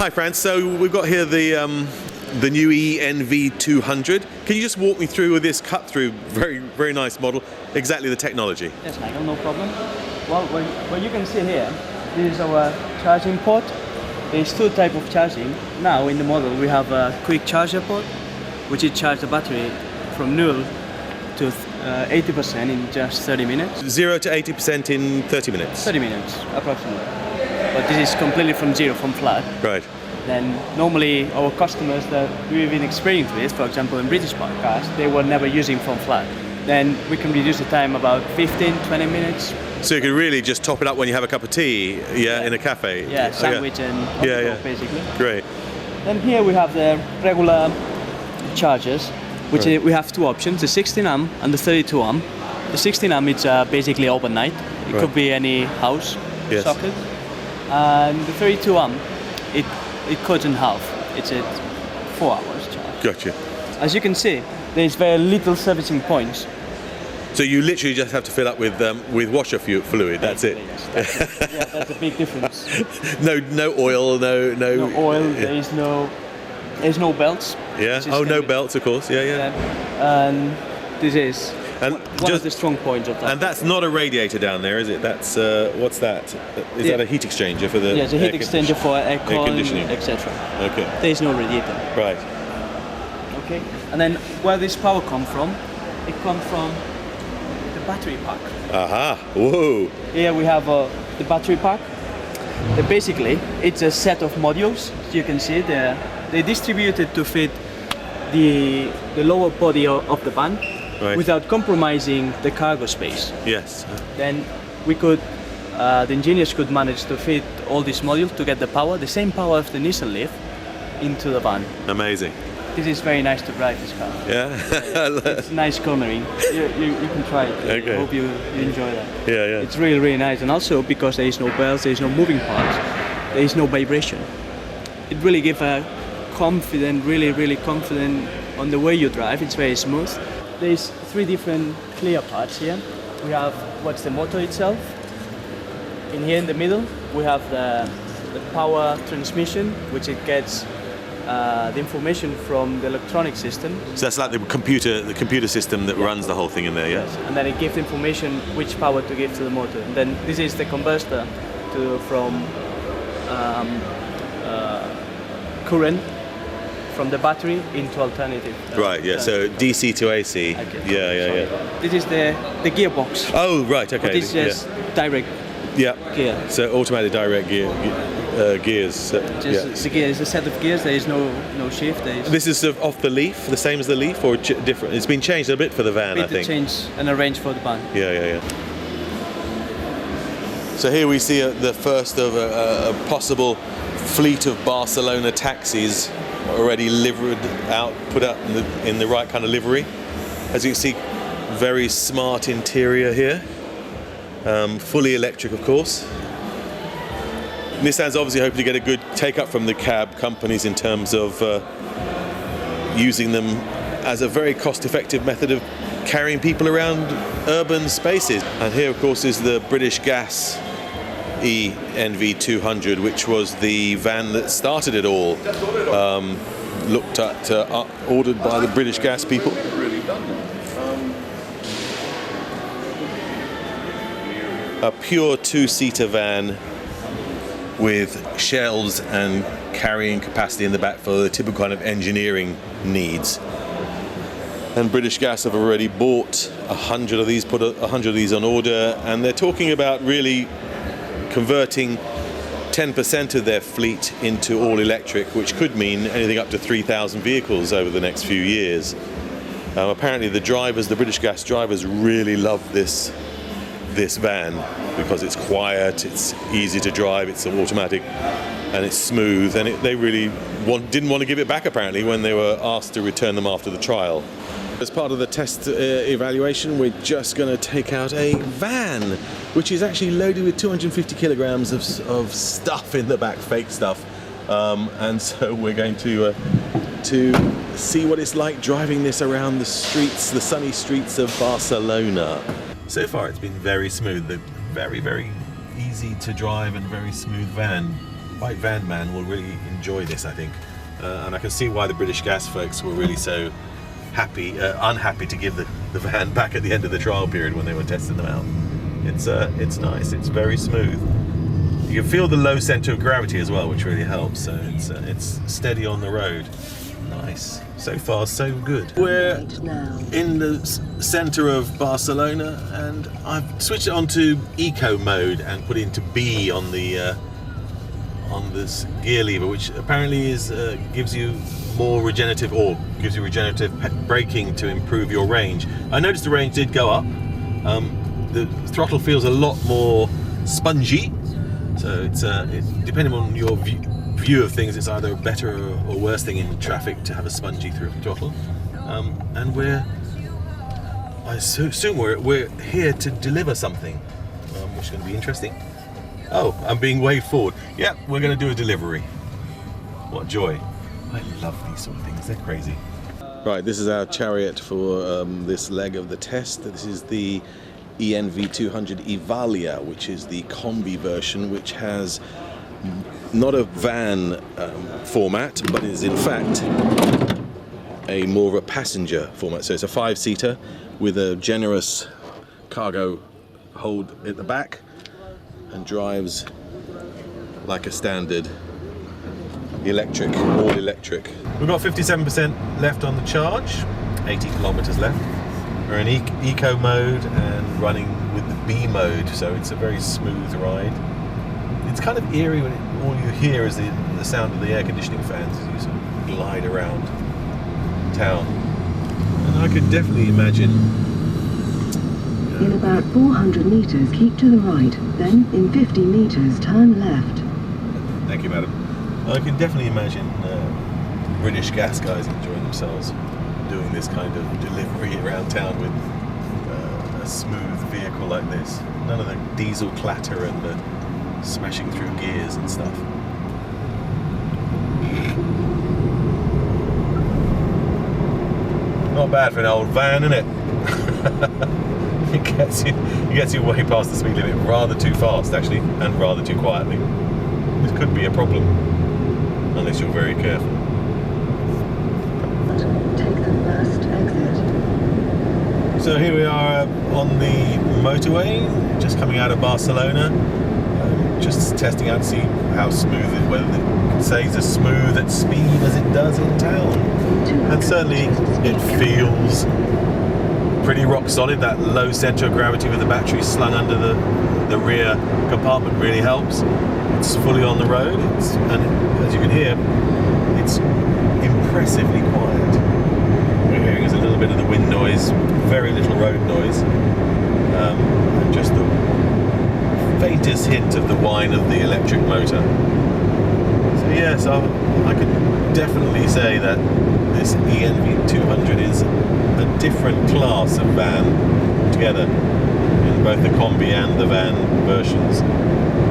Hi, Franz. So we've got here the new e-NV200. Can you just walk me through with this cut-through, very nice model, exactly the technology? Yes, Michael, no problem. Well, what you can see here, this is our charging port. There's two types of charging. Now in the model we have a quick charger port, which is charge the battery from 0 to 80% in just 30 minutes. 0 to 80% in 30 minutes? 30 minutes, approximately. But this is completely from zero, from flat. Right. Then normally our customers that we've been experienced with, for example in British cars, they were never using from flat. Then we can reduce the time about 15-20 minutes. So you could really just top it up when you have a cup of tea, in a cafe? Yeah, sandwich and basically. Great. Then here we have the regular chargers, which we have two options, the 16 amp and the 32 amp. The 16 amp is basically overnight. It could be any house socket. And the 32 amp, it cuts in half. It's a 4 hours charge. Gotcha. As you can see, there's very little servicing points. So you literally just have to fill up with washer fluid. That's it. Yes, that's a big difference. No oil, no oil. There's no belts. Yeah. Oh, no belts, of course. Yeah. And this is one of the strong points of that. And that's not a radiator down there, is it? That's what's that? Is that a heat exchanger for the? Yeah, it's a heat exchanger for air conditioning, etc. Okay. There's no radiator. Right. Okay. And then where this power comes from? It comes from the battery pack. Aha! Whoa! Here we have the battery pack. Basically, it's a set of modules. You can see they're distributed to fit the lower body of the van. Right. Without compromising the cargo space. Yes. Then the engineers could manage to fit all these modules to get the same power of the Nissan Leaf, into the van. Amazing. This is very nice to drive this car. Yeah. It's nice cornering. You can try it. Okay. I hope you enjoy that. Yeah. It's really nice, and also because there is no belts, there is no moving parts, there is no vibration. It really gives a really confident on the way you drive. It's very smooth. There's 3 different clear parts here. We have what's the motor itself. In here in the middle, we have the power transmission, which it gets the information from the electronic system. So that's like the computer system that runs the whole thing in there, yeah? Yes. And then it gives information which power to give to the motor. And then this is the converter from current from the battery into alternative. Right, yeah, so DC to AC. Okay. Yeah. This is the gearbox. Oh, right, okay. This is direct gear. So automatic direct gears. The gear is a set of gears, there is no shift. This is off the Leaf, the same as the Leaf, or different? It's been changed a bit for the van, I think. Change and arrange for the van. Yeah. So here we see the first of a possible fleet of Barcelona taxis already put up in the right kind of livery. As you can see, very smart interior here. Fully electric, of course. Nissan's obviously hoping to get a good take-up from the cab companies in terms of using them as a very cost-effective method of carrying people around urban spaces. And here, of course, is the British Gas e-NV200, which was the van that started it all, looked at, ordered by the British Gas people. A pure 2-seater van with shelves and carrying capacity in the back for the typical kind of engineering needs. And British Gas have already bought 100 of these, put 100 of these on order, and they're talking about really converting 10% of their fleet into all electric, which could mean anything up to 3,000 vehicles over the next few years. Apparently the British Gas drivers really love this van because it's quiet, it's easy to drive, it's automatic, and it's smooth, and they really didn't want to give it back apparently when they were asked to return them after the trial. As part of the test evaluation, we're just going to take out a van, which is actually loaded with 250 kilograms of stuff in the back, fake stuff. And so we're going to see what it's like driving this around the streets, the sunny streets of Barcelona. So far it's been very smooth, very, very easy to drive and very smooth van. white van man will really enjoy this, I think. And I can see why the British Gas folks were really so unhappy to give the van back at the end of the trial period when they were testing them out. It's nice, it's very smooth. You can feel the low centre of gravity as well, which really helps, so it's steady on the road. Nice. So far, so good. We're in the centre of Barcelona, and I've switched it onto eco mode and put it into B on the on this gear lever, which apparently gives you regenerative braking to improve your range. I noticed the range did go up. The throttle feels a lot more spongy, so it's depending on your view of things, it's either a better or worse thing in traffic to have a spongy throttle. And I assume we're here to deliver something, which is going to be interesting. Oh, I'm being waved forward. Yep, we're going to do a delivery. What joy. I love these sort of things, they're crazy. Right, this is our chariot for this leg of the test. This is the e-NV200 Evalia, which is the combi version, which has not a van format, but is in fact more of a passenger format. So it's a 5-seater with a generous cargo hold at the back and drives like a standard electric, all electric. We've got 57% left on the charge, 80 kilometers left. We're in eco mode and running with the B mode, so it's a very smooth ride. It's kind of eerie when all you hear is the sound of the air conditioning fans as you sort of glide around town. And I could definitely imagine. In about 400 meters, keep to the right. Then, in 50 meters, turn left. Thank you, madam. I can definitely imagine British Gas guys enjoying themselves doing this kind of delivery around town with a smooth vehicle like this. None of the diesel clatter and the smashing through gears and stuff. Not bad for an old van, isn't it? It gets you way past the speed limit rather too fast, actually, and rather too quietly. This could be a problem, unless you're very careful. Take the first exit. So here we are on the motorway, just coming out of Barcelona. Just testing out to see how smooth it, whether it can say it's as smooth at speed as it does in town. And certainly it feels pretty rock solid. That low centre of gravity with the battery slung under the rear compartment really helps. It's fully on the road, and as you can hear, it's impressively quiet. We're hearing is a little bit of the wind noise, very little road noise, and just the faintest hint of the whine of the electric motor. So yes, I could definitely say that this e-NV200 is a different class of van together, in both the combi and the van versions.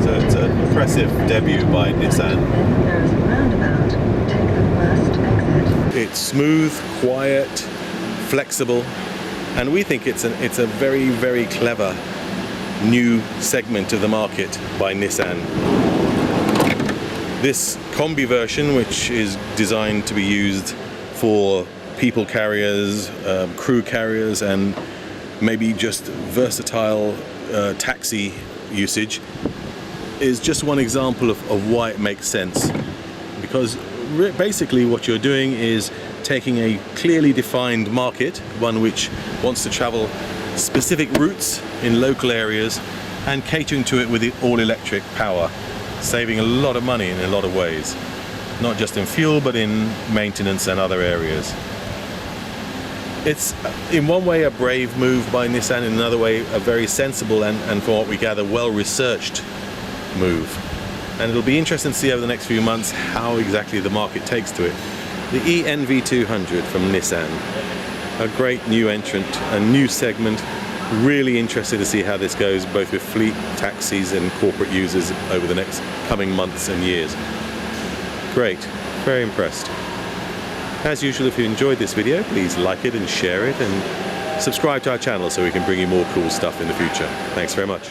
So it's an impressive debut by Nissan. There is a roundabout. Take the first exit. It's smooth, quiet, flexible, and we think it's a very, very clever new segment of the market by Nissan. This combi version, which is designed to be used for people carriers, crew carriers, and maybe just versatile taxi usage, is just one example of why it makes sense. Because basically what you're doing is taking a clearly defined market, one which wants to travel specific routes in local areas, and catering to it with the all-electric power, saving a lot of money in a lot of ways, not just in fuel but in maintenance and other areas. It's in one way a brave move by Nissan, in another way a very sensible and from what we gather well-researched move. And it'll be interesting to see over the next few months how exactly the market takes to it. The e-NV200 from Nissan, a great new entrant, a new segment. Really interested to see how this goes, both with fleet, taxis and corporate users over the next coming months and years. Great, very impressed. As usual, if you enjoyed this video, please like it and share it, and subscribe to our channel so we can bring you more cool stuff in the future. Thanks very much.